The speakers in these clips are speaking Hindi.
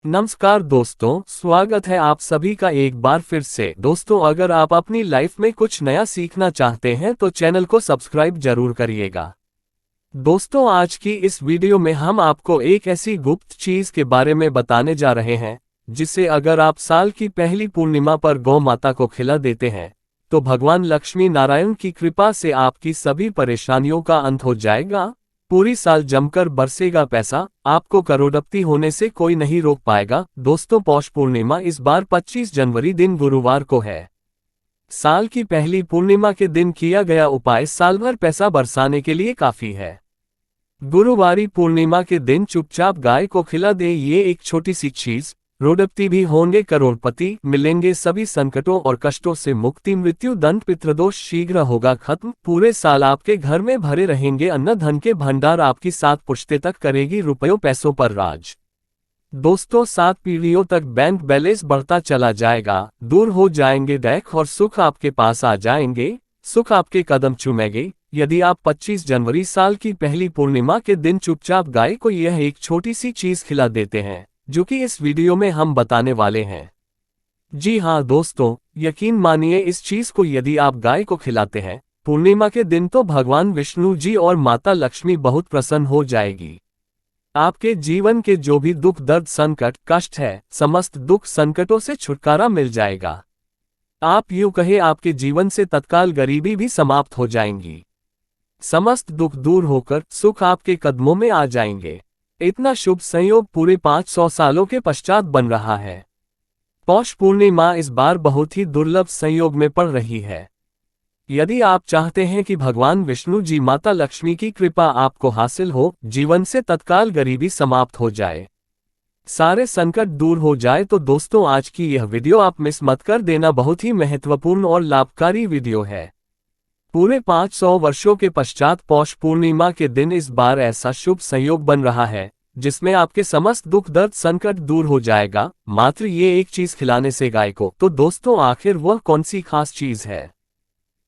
नमस्कार दोस्तों, स्वागत है आप सभी का एक बार फिर से। दोस्तों, अगर आप अपनी लाइफ में कुछ नया सीखना चाहते हैं तो चैनल को सब्सक्राइब जरूर करिएगा। दोस्तों, आज की इस वीडियो में हम आपको एक ऐसी गुप्त चीज के बारे में बताने जा रहे हैं जिसे अगर आप साल की पहली पूर्णिमा पर गौ माता को खिला देते हैं तो भगवान लक्ष्मी नारायण की कृपा से आपकी सभी परेशानियों का अंत हो जाएगा। पूरी साल जमकर बरसेगा पैसा, आपको करोड़पति होने से कोई नहीं रोक पाएगा। दोस्तों, पौष पूर्णिमा इस बार 25 जनवरी दिन गुरुवार को है। साल की पहली पूर्णिमा के दिन किया गया उपाय साल भर पैसा बरसाने के लिए काफी है। गुरुवारी पूर्णिमा के दिन चुपचाप गाय को खिला दे ये एक छोटी सी चीज, करोड़पति भी होंगे करोड़पति, मिलेंगे सभी संकटों और कष्टों से मुक्ति, मृत्यु दंड पितृदोष शीघ्र होगा खत्म, पूरे साल आपके घर में भरे रहेंगे अन्न धन के भंडार, आपकी 7 पुश्ते तक करेगी रुपयों पैसों पर राज। दोस्तों, 7 पीढ़ियों तक बैंक बैलेंस बढ़ता चला जाएगा, दूर हो जाएंगे दैख और सुख आपके पास आ जाएंगे, सुख आपके कदम चूमेंगे। यदि आप 25 जनवरी साल की पहली पूर्णिमा के दिन चुपचाप गाय को यह एक छोटी सी चीज खिला देते हैं जो कि इस वीडियो में हम बताने वाले हैं। जी हाँ दोस्तों, यकीन मानिए इस चीज को यदि आप गाय को खिलाते हैं पूर्णिमा के दिन तो भगवान विष्णु जी और माता लक्ष्मी बहुत प्रसन्न हो जाएगी। आपके जीवन के जो भी दुख दर्द संकट कष्ट है, समस्त दुख संकटों से छुटकारा मिल जाएगा। आप यूं कहे आपके जीवन से तत्काल गरीबी भी समाप्त हो जाएंगी। समस्त दुख दूर होकर सुख आपके कदमों में आ जाएंगे। इतना शुभ संयोग पूरे 500 सालों के पश्चात बन रहा है। पौष पूर्णिमा इस बार बहुत ही दुर्लभ संयोग में पड़ रही है। यदि आप चाहते हैं कि भगवान विष्णु जी माता लक्ष्मी की कृपा आपको हासिल हो, जीवन से तत्काल गरीबी समाप्त हो जाए, सारे संकट दूर हो जाए, तो दोस्तों आज की यह वीडियो आप मिस मत कर देना। बहुत ही महत्वपूर्ण और लाभकारी वीडियो है। पूरे 500 वर्षों के पश्चात पौष पूर्णिमा के दिन इस बार ऐसा शुभ संयोग बन रहा है जिसमें आपके समस्त दुख दर्द संकट दूर हो जाएगा, मात्र ये एक चीज खिलाने से गाय को। तो दोस्तों, आखिर वह कौन सी खास चीज है,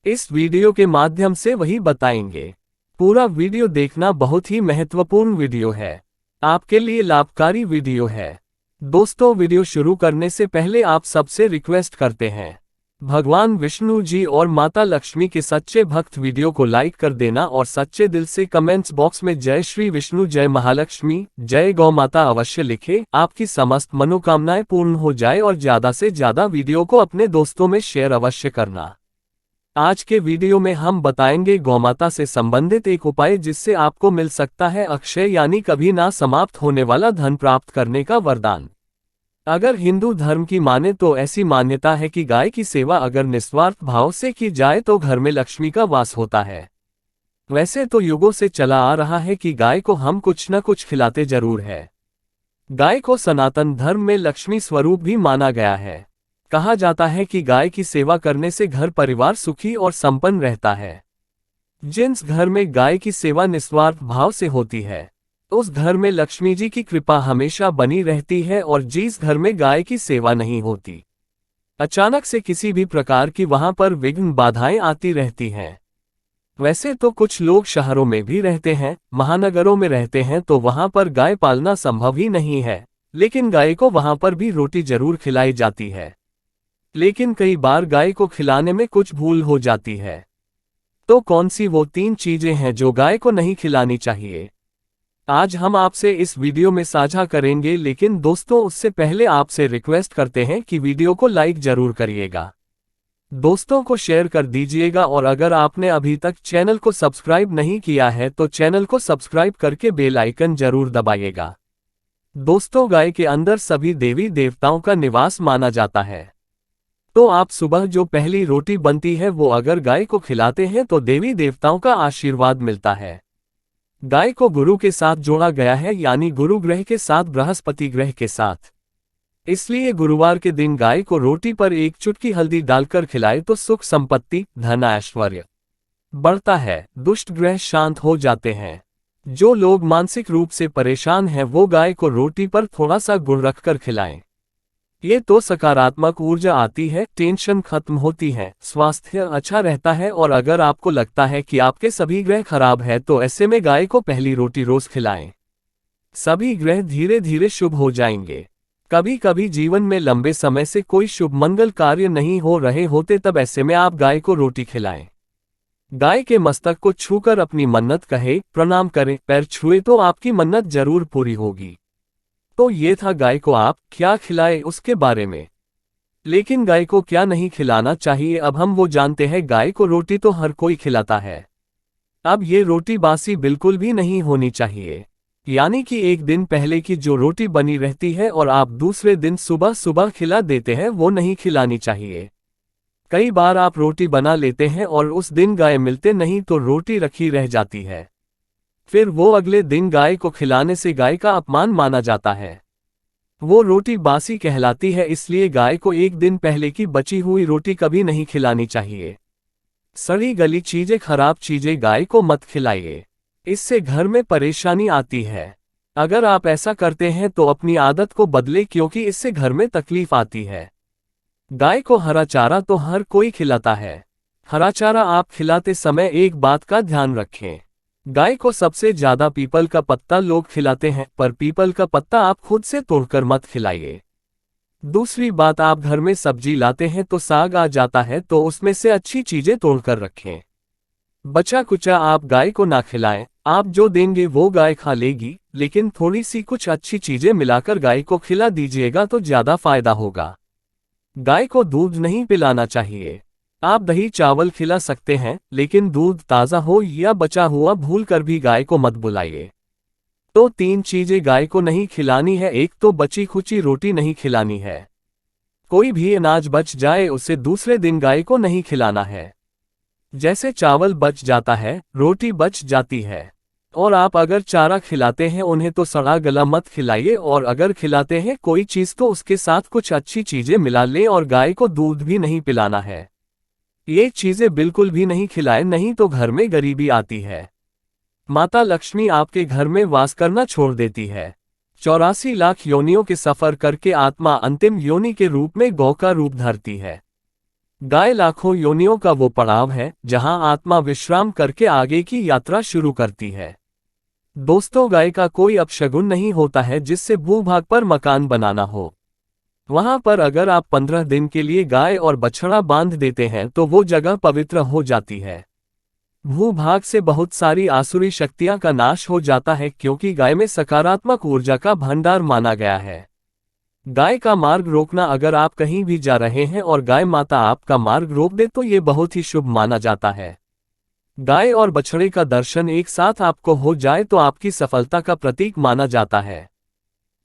इस वीडियो के माध्यम से वही बताएंगे। पूरा वीडियो देखना, बहुत ही महत्वपूर्ण वीडियो है, आपके लिए लाभकारी वीडियो है। दोस्तों, वीडियो शुरू करने से पहले आप सबसे रिक्वेस्ट करते हैं, भगवान विष्णु जी और माता लक्ष्मी के सच्चे भक्त वीडियो को लाइक कर देना और सच्चे दिल से कमेंट्स बॉक्स में जय श्री विष्णु, जय महालक्ष्मी, जय गौ माता अवश्य लिखें। आपकी समस्त मनोकामनाएं पूर्ण हो जाए और ज्यादा से ज्यादा वीडियो को अपने दोस्तों में शेयर अवश्य करना। आज के वीडियो में हम बताएंगे गौमाता से संबंधित एक उपाय जिससे आपको मिल सकता है अक्षय यानी कभी ना समाप्त होने वाला धन प्राप्त करने का वरदान। अगर हिंदू धर्म की माने तो ऐसी मान्यता है कि गाय की सेवा अगर निस्वार्थ भाव से की जाए तो घर में लक्ष्मी का वास होता है। वैसे तो युगों से चला आ रहा है कि गाय को हम कुछ न कुछ खिलाते जरूर है। गाय को सनातन धर्म में लक्ष्मी स्वरूप भी माना गया है। कहा जाता है कि गाय की सेवा करने से घर परिवार सुखी और संपन्न रहता है। जिस घर में गाय की सेवा निस्वार्थ भाव से होती है उस घर में लक्ष्मी जी की कृपा हमेशा बनी रहती है, और जिस घर में गाय की सेवा नहीं होती अचानक से किसी भी प्रकार की वहां पर विघ्न बाधाएं आती रहती हैं। वैसे तो कुछ लोग शहरों में भी रहते हैं, महानगरों में रहते हैं, तो वहां पर गाय पालना संभव ही नहीं है, लेकिन गाय को वहां पर भी रोटी जरूर खिलाई जाती है। लेकिन कई बार गाय को खिलाने में कुछ भूल हो जाती है। तो कौन सी वो 3 चीजें हैं जो गाय को नहीं खिलानी चाहिए, आज हम आपसे इस वीडियो में साझा करेंगे। लेकिन दोस्तों, उससे पहले आपसे रिक्वेस्ट करते हैं कि वीडियो को लाइक जरूर करिएगा, दोस्तों को शेयर कर दीजिएगा, और अगर आपने अभी तक चैनल को सब्सक्राइब नहीं किया है तो चैनल को सब्सक्राइब करके बेल आइकन जरूर दबाइएगा। दोस्तों, गाय के अंदर सभी देवी देवताओं का निवास माना जाता है, तो आप सुबह जो पहली रोटी बनती है वो अगर गाय को खिलाते हैं तो देवी देवताओं का आशीर्वाद मिलता है। गाय को गुरु के साथ जोड़ा गया है, यानी गुरु ग्रह के साथ, बृहस्पति ग्रह के साथ। इसलिए गुरुवार के दिन गाय को रोटी पर एक चुटकी हल्दी डालकर खिलाए तो सुख संपत्ति धन ऐश्वर्य बढ़ता है, दुष्ट ग्रह शांत हो जाते हैं। जो लोग मानसिक रूप से परेशान हैं वो गाय को रोटी पर थोड़ा सा गुड़ रखकर खिलाएं। ये तो सकारात्मक ऊर्जा आती है, टेंशन खत्म होती है, स्वास्थ्य अच्छा रहता है। और अगर आपको लगता है कि आपके सभी ग्रह खराब है तो ऐसे में गाय को पहली रोटी रोज खिलाएं, सभी ग्रह धीरे धीरे शुभ हो जाएंगे। कभी कभी जीवन में लंबे समय से कोई शुभ मंगल कार्य नहीं हो रहे होते, तब ऐसे में आप गाय को रोटी खिलाएं। गाय के मस्तक को छूकर अपनी मन्नत कहे, प्रणाम करें, पैर छुए तो आपकी मन्नत जरूर पूरी होगी। तो ये था गाय को आप क्या खिलाए उसके बारे में। लेकिन गाय को क्या नहीं खिलाना चाहिए, अब हम वो जानते हैं। गाय को रोटी तो हर कोई खिलाता है। अब ये रोटी बासी बिल्कुल भी नहीं होनी चाहिए, यानी कि एक दिन पहले की जो रोटी बनी रहती है और आप दूसरे दिन सुबह सुबह खिला देते हैं, वो नहीं खिलानी चाहिए। कई बार आप रोटी बना लेते हैं और उस दिन गाय मिलते नहीं तो रोटी रखी रह जाती है, फिर वो अगले दिन गाय को खिलाने से गाय का अपमान माना जाता है। वो रोटी बासी कहलाती है, इसलिए गाय को एक दिन पहले की बची हुई रोटी कभी नहीं खिलानी चाहिए। सड़ी गली चीजें, खराब चीजें गाय को मत खिलाइए, इससे घर में परेशानी आती है। अगर आप ऐसा करते हैं तो अपनी आदत को बदले, क्योंकि इससे घर में तकलीफ आती है। गाय को हरा चारा तो हर कोई खिलाता है। हरा चारा आप खिलाते समय एक बात का ध्यान रखें, गाय को सबसे ज्यादा पीपल का पत्ता लोग खिलाते हैं, पर पीपल का पत्ता आप खुद से तोड़कर मत खिलाइए। दूसरी बात, आप घर में सब्जी लाते हैं तो साग आ जाता है तो उसमें से अच्छी चीजें तोड़कर रखें। बचा कुचा आप गाय को ना खिलाएं। आप जो देंगे वो गाय खा लेगी, लेकिन थोड़ी सी कुछ अच्छी चीजें मिलाकर गाय को खिला दीजिएगा तो ज्यादा फायदा होगा। गाय को दूध नहीं पिलाना चाहिए। आप दही चावल खिला सकते हैं, लेकिन दूध ताज़ा हो या बचा हुआ भूलकर भी गाय को मत बुलाइए। तो 3 चीजें गाय को नहीं खिलानी है। एक तो बची खुची रोटी नहीं खिलानी है। कोई भी अनाज बच जाए उसे दूसरे दिन गाय को नहीं खिलाना है। जैसे चावल बच जाता है, रोटी बच जाती है। और आप अगर चारा खिलाते हैं उन्हें तो सड़ा गला मत खिलाइए, और अगर खिलाते हैं कोई चीज़ तो उसके साथ कुछ अच्छी चीजें मिला लें। और गाय को दूध भी नहीं पिलाना है। ये चीजें बिल्कुल भी नहीं खिलाएं, नहीं तो घर में गरीबी आती है। माता लक्ष्मी आपके घर में वास करना छोड़ देती है। 84 लाख योनियों के सफर करके आत्मा अंतिम योनि के रूप में गौ का रूप धरती है। गाय लाखों योनियों का वो पड़ाव है जहां आत्मा विश्राम करके आगे की यात्रा शुरू करती है। दोस्तों, गाय का कोई अपशगुन नहीं होता है जिससे भूभाग पर मकान बनाना हो। वहां पर अगर आप 15 दिन के लिए गाय और बछड़ा बांध देते हैं तो वो जगह पवित्र हो जाती है। भूभाग से बहुत सारी आसुरी शक्तियां का नाश हो जाता है, क्योंकि गाय में सकारात्मक ऊर्जा का भंडार माना गया है। गाय का मार्ग रोकना, अगर आप कहीं भी जा रहे हैं और गाय माता आपका मार्ग रोक दे तो ये बहुत ही शुभ माना जाता है। गाय और बछड़े का दर्शन एक साथ आपको हो जाए तो आपकी सफलता का प्रतीक माना जाता है।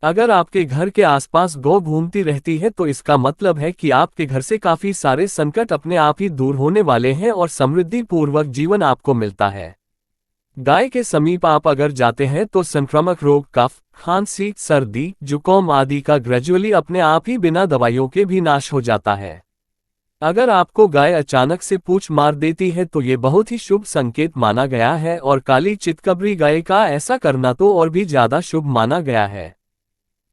अगर आपके घर के आसपास गौ घूमती रहती है तो इसका मतलब है कि आपके घर से काफी सारे संकट अपने आप ही दूर होने वाले हैं और समृद्धि पूर्वक जीवन आपको मिलता है। गाय के समीप आप अगर जाते हैं तो संक्रामक रोग, कफ, खांसी, सर्दी, जुकाम आदि का ग्रेजुअली अपने आप ही बिना दवाइयों के भी नाश हो जाता है। अगर आपको गाय अचानक से पूंछ मार देती है तो ये बहुत ही शुभ संकेत माना गया है, और काली चितकबरी गाय का ऐसा करना तो और भी ज्यादा शुभ माना गया है।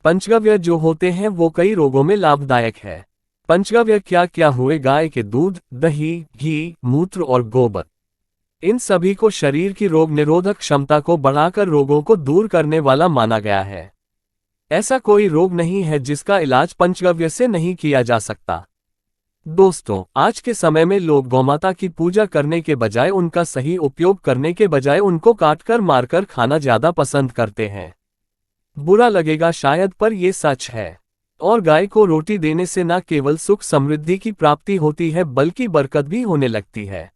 पंचगव्य जो होते हैं वो कई रोगों में लाभदायक है। पंचगव्य क्या क्या हुए? गाय के दूध, दही, घी, मूत्र और गोबर। इन सभी को शरीर की रोग निरोधक क्षमता को बढ़ाकर रोगों को दूर करने वाला माना गया है। ऐसा कोई रोग नहीं है जिसका इलाज पंचगव्य से नहीं किया जा सकता। दोस्तों, आज के समय में लोग गौमाता की पूजा करने के बजाय, उनका सही उपयोग करने के बजाय उनको काटकर मारकर खाना ज्यादा पसंद करते हैं। बुरा लगेगा शायद, पर यह सच है। और गाय को रोटी देने से न केवल सुख समृद्धि की प्राप्ति होती है बल्कि बरकत भी होने लगती है।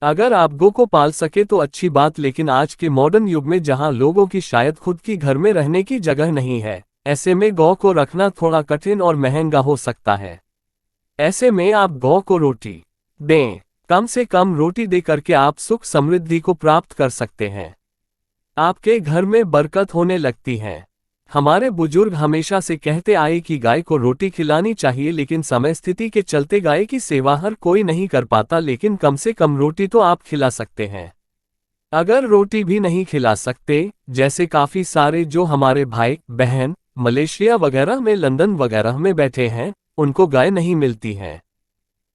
अगर आप गौ को पाल सके तो अच्छी बात, लेकिन आज के मॉडर्न युग में जहां लोगों की शायद खुद की घर में रहने की जगह नहीं है, ऐसे में गौ को रखना थोड़ा कठिन और महंगा हो सकता है। ऐसे में आप गौ को रोटी दें। कम से कम रोटी दे करके आप सुख समृद्धि को प्राप्त कर सकते हैं। आपके घर में बरकत होने लगती है। हमारे बुजुर्ग हमेशा से कहते आए कि गाय को रोटी खिलानी चाहिए, लेकिन समय स्थिति के चलते गाय की सेवा हर कोई नहीं कर पाता, लेकिन कम से कम रोटी तो आप खिला सकते हैं। अगर रोटी भी नहीं खिला सकते, जैसे काफी सारे जो हमारे भाई बहन मलेशिया वगैरह में, लंदन वगैरह में बैठे हैं, उनको गाय नहीं मिलती है।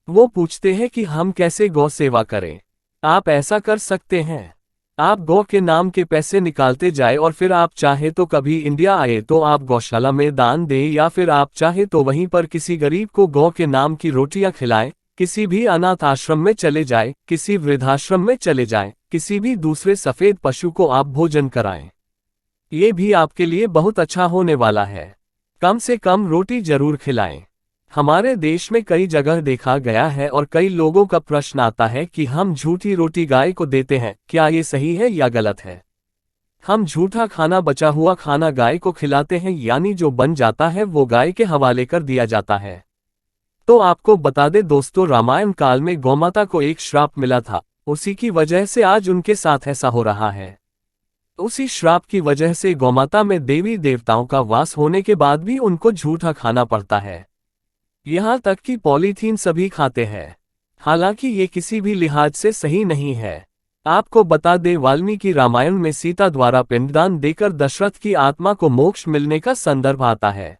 वो पूछते हैं कि हम कैसे गौ सेवा करें। आप ऐसा कर सकते हैं। आप गौ के नाम के पैसे निकालते जाए और फिर आप चाहे तो कभी इंडिया आए तो आप गौशाला में दान दें, या फिर आप चाहे तो वहीं पर किसी गरीब को गौ के नाम की रोटियां खिलाएं, किसी भी अनाथ आश्रम में चले जाए, किसी वृद्धाश्रम में चले जाएं, किसी भी दूसरे सफेद पशु को आप भोजन कराएं। ये भी आपके लिए बहुत अच्छा होने वाला है। कम से कम रोटी जरूर खिलाएं। हमारे देश में कई जगह देखा गया है और कई लोगों का प्रश्न आता है कि हम झूठी रोटी गाय को देते हैं, क्या ये सही है या गलत है? हम झूठा खाना, बचा हुआ खाना गाय को खिलाते हैं, यानी जो बन जाता है वो गाय के हवाले कर दिया जाता है। तो आपको बता दे दोस्तों, रामायण काल में गौमाता को एक श्राप मिला था, उसी की वजह से आज उनके साथ ऐसा हो रहा है। उसी श्राप की वजह से गौमाता में देवी देवताओं का वास होने के बाद भी उनको झूठा खाना पड़ता है। यहाँ तक कि पॉलीथीन सभी खाते हैं। हालांकि ये किसी भी लिहाज से सही नहीं है। आपको बता दें, वाल्मीकि रामायण में सीता द्वारा पिंडदान देकर दशरथ की आत्मा को मोक्ष मिलने का संदर्भ आता है।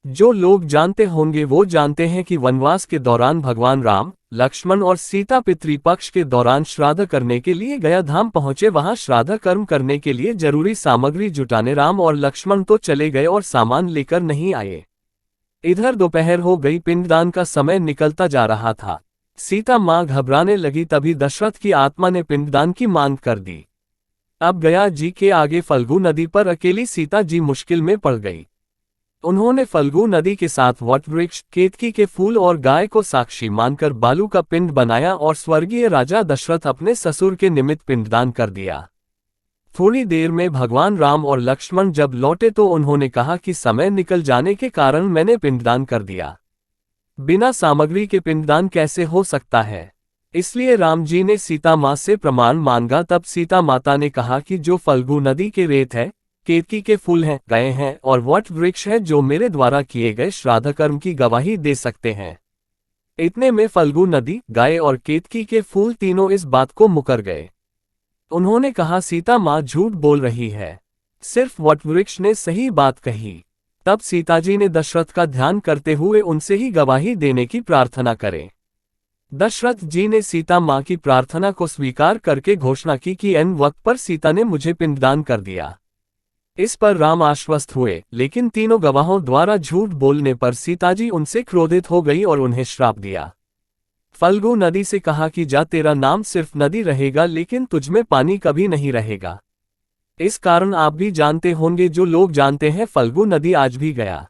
जो लोग जानते होंगे वो जानते हैं कि वनवास के दौरान भगवान राम, लक्ष्मण और सीता पितृपक्ष के दौरान श्राद्ध करने के लिए गया धाम पहुंचे। वहां श्राद्ध कर्म करने के लिए जरूरी सामग्री जुटाने राम और लक्ष्मण तो चले गए और सामान लेकर नहीं आए। इधर दोपहर हो गई, पिंडदान का समय निकलता जा रहा था। सीता मां घबराने लगी, तभी दशरथ की आत्मा ने पिंडदान की मांग कर दी। अब गया जी के आगे फल्गु नदी पर अकेली सीता जी मुश्किल में पड़ गई। उन्होंने फल्गु नदी के साथ वट वृक्ष, केतकी के फूल और गाय को साक्षी मानकर बालू का पिंड बनाया और स्वर्गीय राजा दशरथ अपने ससुर के निमित्त पिंडदान कर दिया। थोड़ी देर में भगवान राम और लक्ष्मण जब लौटे तो उन्होंने कहा कि समय निकल जाने के कारण मैंने पिंडदान कर दिया। बिना सामग्री के पिंडदान कैसे हो सकता है? इसलिए राम जी ने सीता माँ से प्रमाण मांगा। तब सीता माता ने कहा कि जो फल्गु नदी के रेत है, केतकी के फूल हैं, गाय हैं और वट वृक्ष है, जो मेरे द्वारा किए गए श्राद्ध कर्म की गवाही दे सकते हैं। इतने में फल्गु नदी, गाय और केतकी के फूल तीनों इस बात को मुकर गए। उन्होंने कहा, सीता माँ झूठ बोल रही है, सिर्फ वटवृक्ष ने सही बात कही। तब सीताजी ने दशरथ का ध्यान करते हुए उनसे ही गवाही देने की प्रार्थना करें। दशरथ जी ने सीता माँ की प्रार्थना को स्वीकार करके घोषणा की कि एन वक्त पर सीता ने मुझे पिंडदान कर दिया। इस पर राम आश्वस्त हुए, लेकिन तीनों गवाहों द्वारा झूठ बोलने पर सीताजी उनसे क्रोधित हो गई और उन्हें श्राप दिया। फल्गु नदी से कहा कि जा, तेरा नाम सिर्फ नदी रहेगा, लेकिन तुझमें पानी कभी नहीं रहेगा। इस कारण आप भी जानते होंगे, जो लोग जानते हैं, फल्गु नदी आज भी गया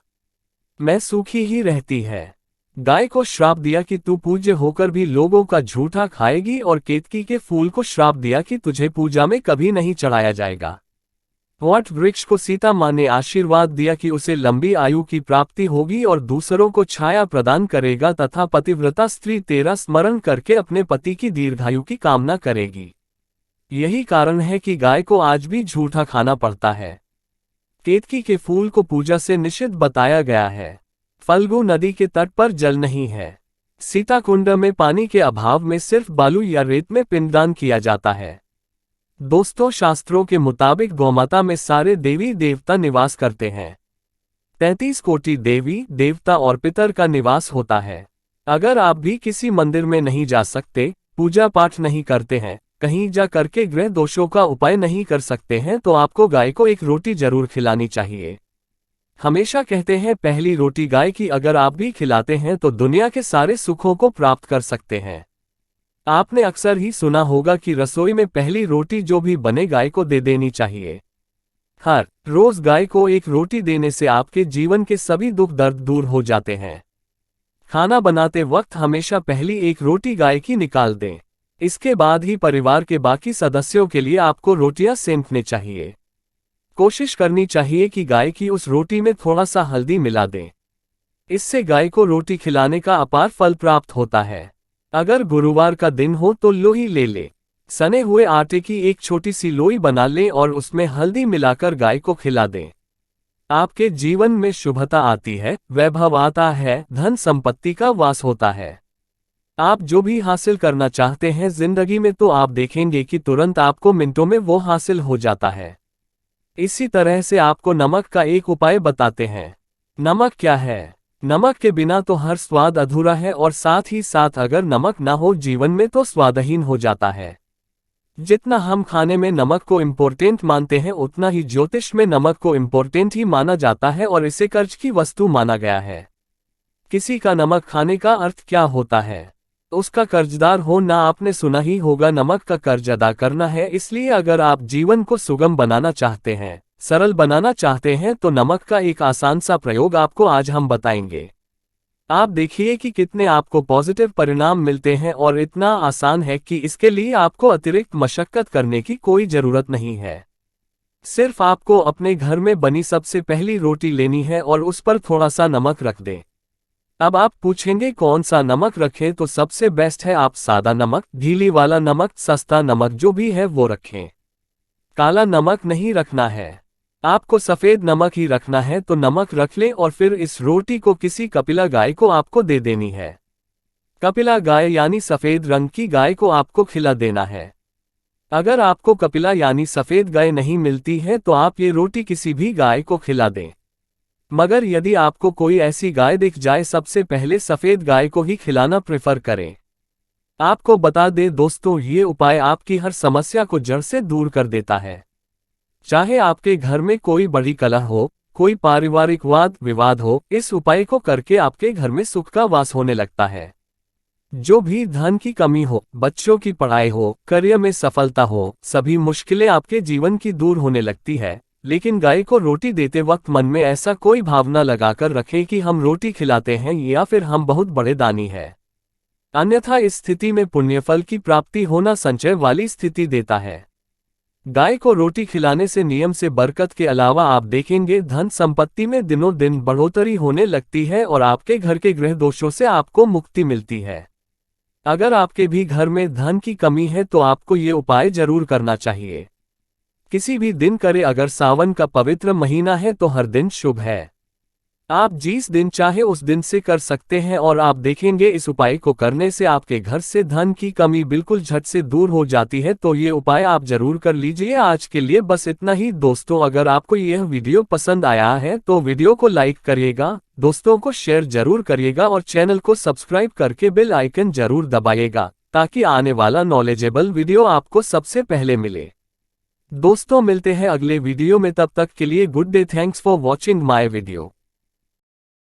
में सूखी ही रहती है। गाय को श्राप दिया कि तू पूज्य होकर भी लोगों का झूठा खाएगी, और केतकी के फूल को श्राप दिया कि तुझे पूजा में कभी नहीं चढ़ाया जाएगा। वट वृक्ष को सीता माँ ने आशीर्वाद दिया कि उसे लंबी आयु की प्राप्ति होगी और दूसरों को छाया प्रदान करेगा, तथा पतिव्रता स्त्री तेरा स्मरण करके अपने पति की दीर्घायु की कामना करेगी। यही कारण है कि गाय को आज भी झूठा खाना पड़ता है। केतकी के फूल को पूजा से निषिद्ध बताया गया है। फल्गु नदी के तट पर जल नहीं है। सीता कुंड में पानी के अभाव में सिर्फ बालू या रेत में पिंडदान किया जाता है। दोस्तों, शास्त्रों के मुताबिक गौमाता में सारे देवी देवता निवास करते हैं। 33 कोटि देवी देवता और पितर का निवास होता है। अगर आप भी किसी मंदिर में नहीं जा सकते, पूजा पाठ नहीं करते हैं, कहीं जा करके ग्रह दोषों का उपाय नहीं कर सकते हैं, तो आपको गाय को एक रोटी जरूर खिलानी चाहिए। हमेशा कहते हैं, पहली रोटी गाय की अगर आप भी खिलाते हैं तो दुनिया के सारे सुखों को प्राप्त कर सकते हैं। आपने अक्सर ही सुना होगा कि रसोई में पहली रोटी जो भी बने गाय को दे देनी चाहिए। हर रोज गाय को एक रोटी देने से आपके जीवन के सभी दुख दर्द दूर हो जाते हैं। खाना बनाते वक्त हमेशा पहली एक रोटी गाय की निकाल दें। इसके बाद ही परिवार के बाकी सदस्यों के लिए आपको रोटियां सेंकने चाहिए। कोशिश करनी चाहिए कि गाय की उस रोटी में थोड़ा सा हल्दी मिला दें। इससे गाय को रोटी खिलाने का अपार फल प्राप्त होता है। अगर गुरुवार का दिन हो तो लोई ले ले। सने हुए आटे की एक छोटी सी लोई बना लें और उसमें हल्दी मिलाकर गाय को खिला दें। आपके जीवन में शुभता आती है, वैभव आता है, धन संपत्ति का वास होता है। आप जो भी हासिल करना चाहते हैं जिंदगी में, तो आप देखेंगे कि तुरंत आपको मिनटों में वो हासिल हो जाता है। इसी तरह से आपको नमक का एक उपाय बताते हैं। नमक क्या है? नमक के बिना तो हर स्वाद अधूरा है, और साथ ही साथ अगर नमक ना हो जीवन में तो स्वादहीन हो जाता है। जितना हम खाने में नमक को इम्पोर्टेंट मानते हैं उतना ही ज्योतिष में नमक को इम्पोर्टेंट ही माना जाता है और इसे कर्ज की वस्तु माना गया है। किसी का नमक खाने का अर्थ क्या होता है? उसका कर्जदार हो ना। आपने सुना ही होगा, नमक का कर्ज अदा करना है। इसलिए अगर आप जीवन को सुगम बनाना चाहते हैं, सरल बनाना चाहते हैं, तो नमक का एक आसान सा प्रयोग आपको आज हम बताएंगे। आप देखिए कि कितने आपको पॉजिटिव परिणाम मिलते हैं और इतना आसान है कि इसके लिए आपको अतिरिक्त मशक्कत करने की कोई जरूरत नहीं है। सिर्फ आपको अपने घर में बनी सबसे पहली रोटी लेनी है और उस पर थोड़ा सा नमक रख दें। अब आप पूछेंगे कौन सा नमक रखें, तो सबसे बेस्ट है आप सादा नमक, ढीली वाला नमक, सस्ता नमक जो भी है वो रखें। काला नमक नहीं रखना है, आपको सफेद नमक ही रखना है। तो नमक रख लें और फिर इस रोटी को किसी कपिला गाय को आपको दे देनी है। कपिला गाय यानी सफेद रंग की गाय को आपको खिला देना है। अगर आपको कपिला यानी सफेद गाय नहीं मिलती है तो आप ये रोटी किसी भी गाय को खिला दें। मगर यदि आपको कोई ऐसी गाय दिख जाए, सबसे पहले सफेद गाय को ही खिलाना प्रेफर करें। आपको बता दें दोस्तों, ये उपाय आपकी हर समस्या को जड़ से दूर कर देता है। चाहे आपके घर में कोई बड़ी कलह हो, कोई पारिवारिक वाद विवाद हो, इस उपाय को करके आपके घर में सुख का वास होने लगता है। जो भी धन की कमी हो, बच्चों की पढ़ाई हो, करियर में सफलता हो, सभी मुश्किलें आपके जीवन की दूर होने लगती है। लेकिन गाय को रोटी देते वक्त मन में ऐसा कोई भावना लगाकर रखें कि हम रोटी खिलाते हैं या फिर हम बहुत बड़े दानी हैं। अन्यथा इस स्थिति में पुण्यफल की प्राप्ति होना संचय वाली स्थिति देता है। गाय को रोटी खिलाने से नियम से बरकत के अलावा आप देखेंगे धन संपत्ति में दिनों दिन बढ़ोतरी होने लगती है और आपके घर के ग्रह दोषों से आपको मुक्ति मिलती है। अगर आपके भी घर में धन की कमी है तो आपको ये उपाय जरूर करना चाहिए। किसी भी दिन करें, अगर सावन का पवित्र महीना है तो हर दिन शुभ है। आप जिस दिन चाहे उस दिन से कर सकते हैं और आप देखेंगे इस उपाय को करने से आपके घर से धन की कमी बिल्कुल झट से दूर हो जाती है। तो ये उपाय आप जरूर कर लीजिए। आज के लिए बस इतना ही दोस्तों। अगर आपको यह वीडियो पसंद आया है तो वीडियो को लाइक करिएगा, दोस्तों को शेयर जरूर करिएगा और चैनल को सब्सक्राइब करके बेल आइकन जरूर दबाइएगा ताकि आने वाला नॉलेजेबल वीडियो आपको सबसे पहले मिले। दोस्तों मिलते हैं अगले वीडियो में, तब तक के लिए good day. Thanks for watching my video.